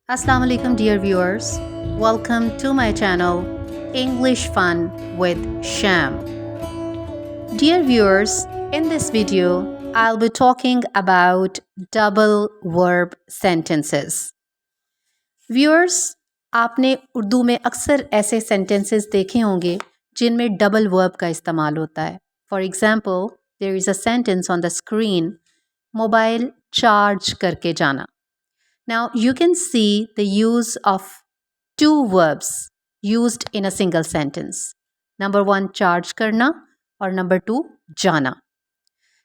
Assalamu alaikum dear viewers. Welcome to my channel English Fun with Sham. Dear viewers, in this video I'll be talking about double verb sentences. Viewers, आपने उर्दू में अक्सर ऐसे sentences देखे होंगे जिनमें double verb का इस्तेमाल होता है. For example, there is a sentence on the screen, mobile charge करके जाना. Now you can see the use of two verbs used in a single sentence. Number one, charge karna, or number two, jana.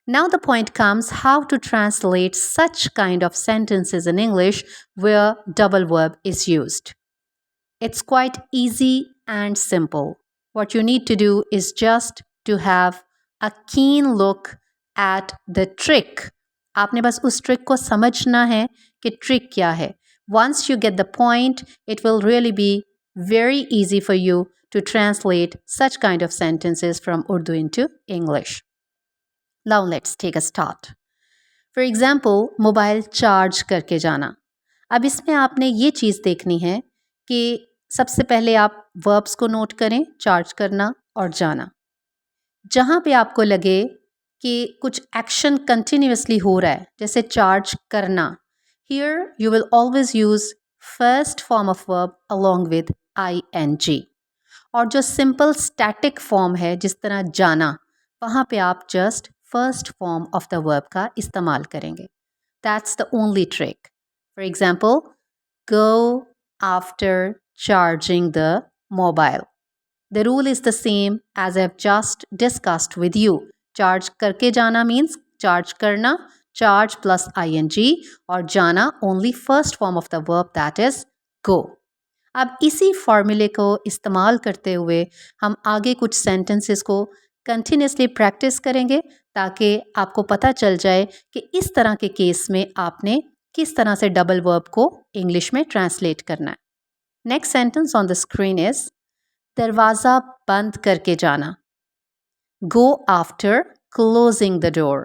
Now the point comes how to translate such kind of sentences in English where double verb is used. It's quite easy and simple. What you need to do is just to have a keen look at the trick. आपने बस उस trick को समझना है कि trick क्या है. Once you get the point, it will really be very easy for you to translate such kind of sentences from Urdu into English. Now let's take a start. For example, mobile charge करके जाना. अब इसमें आपने ये चीज़ देखनी है कि सबसे पहले आप वर्ब्स को नोट करें, चार्ज करना और जाना. जहाँ पे आपको लगे कि कुछ एक्शन कंटिन्यूसली हो रहा है, जैसे चार्ज करना, here you will always use first form of verb along with ing. और जो सिंपल स्टैटिक फॉर्म है जिस तरह जाना, वहाँ पे आप just first form of the verb का इस्तेमाल करेंगे. That's the only trick. For example, go after charging the mobile. The rule is the same as I've just discussed with you. Charge करके जाना means charge करना, charge plus ing, और जाना only first form of the verb, that is go. अब इसी फॉर्मूले को इस्तेमाल करते हुए हम आगे कुछ सेंटेंसेस को कंटिन्यूसली प्रैक्टिस करेंगे ताकि आपको पता चल जाए कि इस तरह के केस में आपने किस तरह से डबल वर्ब को इंग्लिश में ट्रांसलेट करना है. Next sentence on the screen is दरवाज़ा बंद करके जाना. Go after closing the door.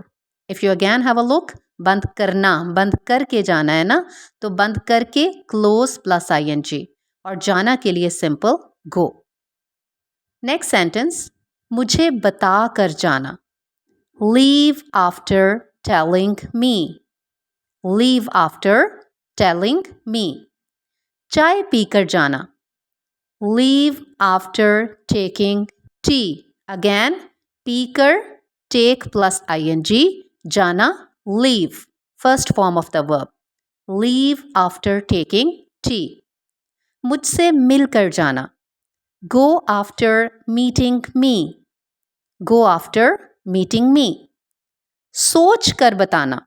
If you again have a look, बंद करना, बंद करके जाना है ना, तो बंद करके close plus ing, और जाना के लिए simple go. Next sentence, मुझे बता कर जाना. Leave after telling me. Leave after telling me. चाय पीकर जाना. Leave after taking tea. Again, पीकर, take plus ing, जाना, leave, first form of the verb. Leave after taking tea. मुझसे मिलकर जाना. Go after meeting me. Go after meeting me. सोच कर बताना.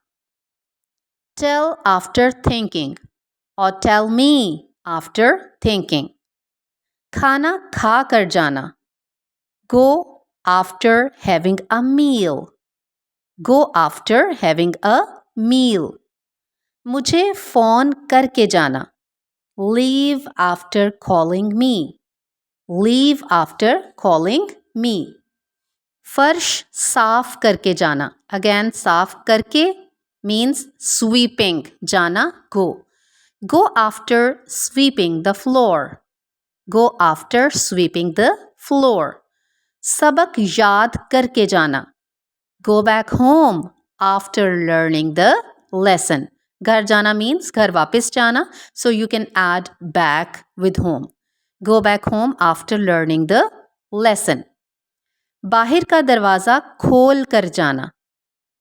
Tell after thinking, or tell me after thinking. खाना खा कर जाना. Go after having a meal. Go after having a meal. मुझे फ़ोन करके जाना. Leave after calling me. Leave after calling me. फर्श साफ करके जाना. Again, साफ करके means sweeping. जाना, go. Go after sweeping the floor. Go after sweeping the floor. सबक याद करके जाना. Go back home after learning the lesson. घर जाना means घर वापस जाना, so you can add back with home. Go back home after learning the lesson. बाहर का दरवाज़ा खोल कर जाना.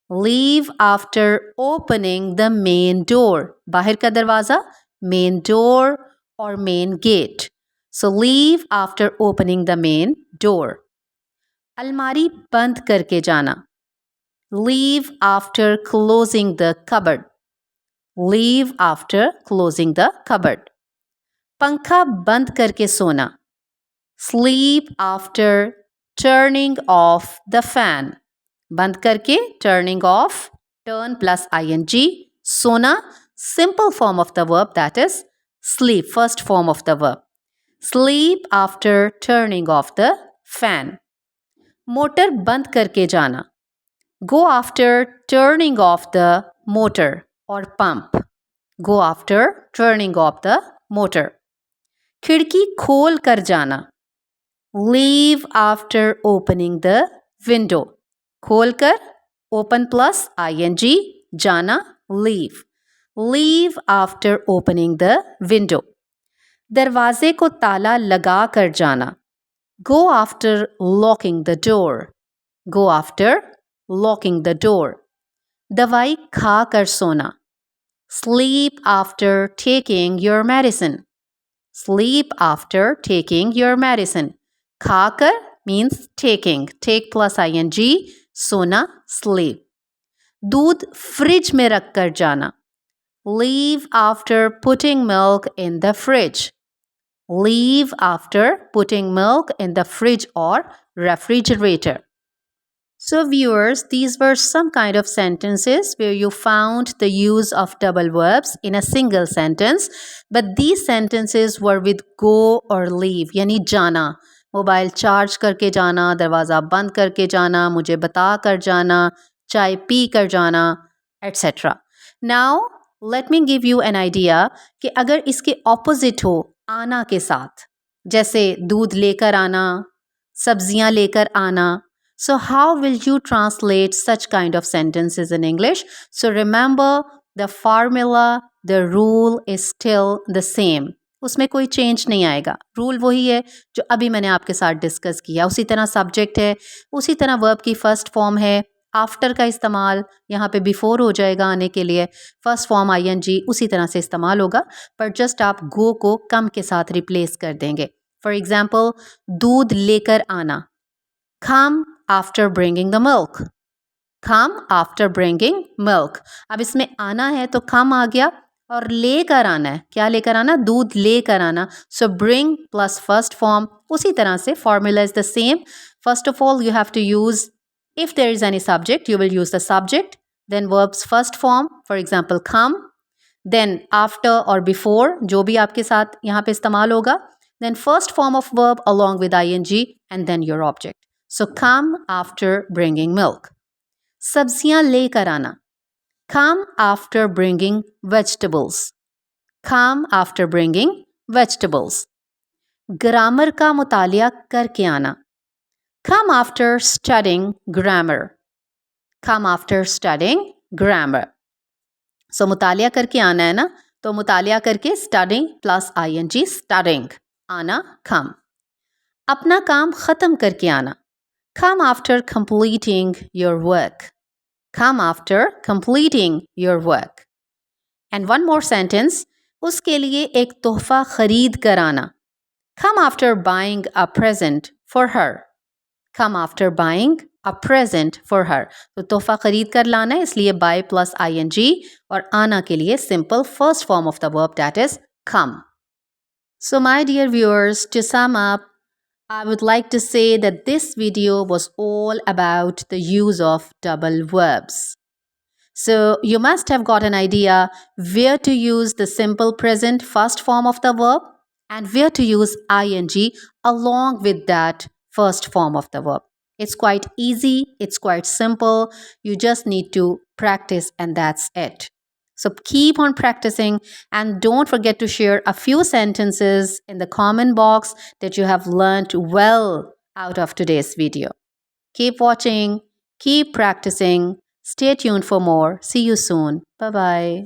Leave after opening the main door. बाहर का दरवाज़ा main door or main gate. So leave after opening the main door. अलमारी बंद करके जाना. Leave after closing the cupboard. Leave after closing the cupboard. पंखा बंद करके सोना. Sleep after turning off the fan. बंद करके turning off, turn plus ing, सोना, simple form of the verb, that is sleep, first form of the verb. Sleep after turning off the fan. Motor बंद करके जाना. Go after turning off the motor or pump. go after turning off the motor. खिड़की खोल कर जाना, leave after opening the window. खोल कर, open plus ing, जाना, leave. Leave after opening the window. दरवाजे को ताला लगा कर जाना, go after locking the door. Go after locking the door. दवाई खा कर सोना, sleep after taking your medicine. Sleep after taking your medicine. खाकर means taking. Take plus ing. सोना, sleep. दूध फ्रिज में रख कर जाना, leave after putting milk in the fridge. Leave after putting milk in the fridge or refrigerator. So viewers, these were some kind of sentences where you found the use of double verbs in a single sentence, but these sentences were with go or leave, यानी जाना, mobile charge करके जाना, दरवाज़ा बंद करके जाना, मुझे बता कर जाना, चाय पी कर जाना, etc. Now let me give you an idea कि अगर इसके opposite हो आना के साथ, जैसे दूध लेकर आना, सब्जियां लेकर आना. So how will you translate such kind of sentences in English? So remember, the formula, the rule is still the same. उसमें कोई चेंज नहीं आएगा. रूल वही है जो अभी मैंने आपके साथ डिस्कस किया. उसी तरह सब्जेक्ट है, उसी तरह वर्ब की फर्स्ट फॉर्म है. आफ्टर का इस्तेमाल यहाँ पे बिफोर हो जाएगा आने के लिए. फर्स्ट फॉर्म ing उसी तरह से इस्तेमाल होगा, पर जस्ट आप गो को कम के साथ रिप्लेस कर देंगे. फॉर एग्जाम्पल, दूध लेकर आना, come after bringing the milk. Come after bringing milk. अब इसमें आना है तो come आ गया, और लेकर आना है, क्या लेकर आना, दूध लेकर आना. So bring plus first form. उसी तरह से formula is the same. First of all, you have to use, if there is any subject, you will use the subject, then verb's first form, for example come, then after or before, जो भी आपके साथ यहाँ पे इस्तेमाल होगा, then first form of verb along with ing, and then your object. So come after bringing milk. सब्जियां लेकर आना, come after bringing vegetables. Come after bringing vegetables. Grammar का मुतालिया करके आना, come after studying grammar. Come after studying grammar. So मुतालिया करके आना है ना, तो मुतालिया करके studying plus ing, studying, आना come. अपना काम ख़त्म करके आना, come after completing your work. Come after completing your work. And one more sentence, उसके लिए एक तोहफ़ा ख़रीद कर आना, come after buying a present for her. Come after buying a present for her. तो तोहफ़ा ख़रीद कर लाना है, इसलिए buy plus ing, और आना के लिए simple first form of the verb, that is come. So my dear viewers, to sum up, I would like to say that this video was all about the use of double verbs. So you must have got an idea where to use the simple present first form of the verb and where to use ing along with that first form of the verb. It's quite easy, it's quite simple. You just need to practice, and that's it. So keep on practicing, and don't forget to share a few sentences in the comment box that you have learned well out of today's video. Keep watching, keep practicing. Stay tuned for more. See you soon. Bye-bye.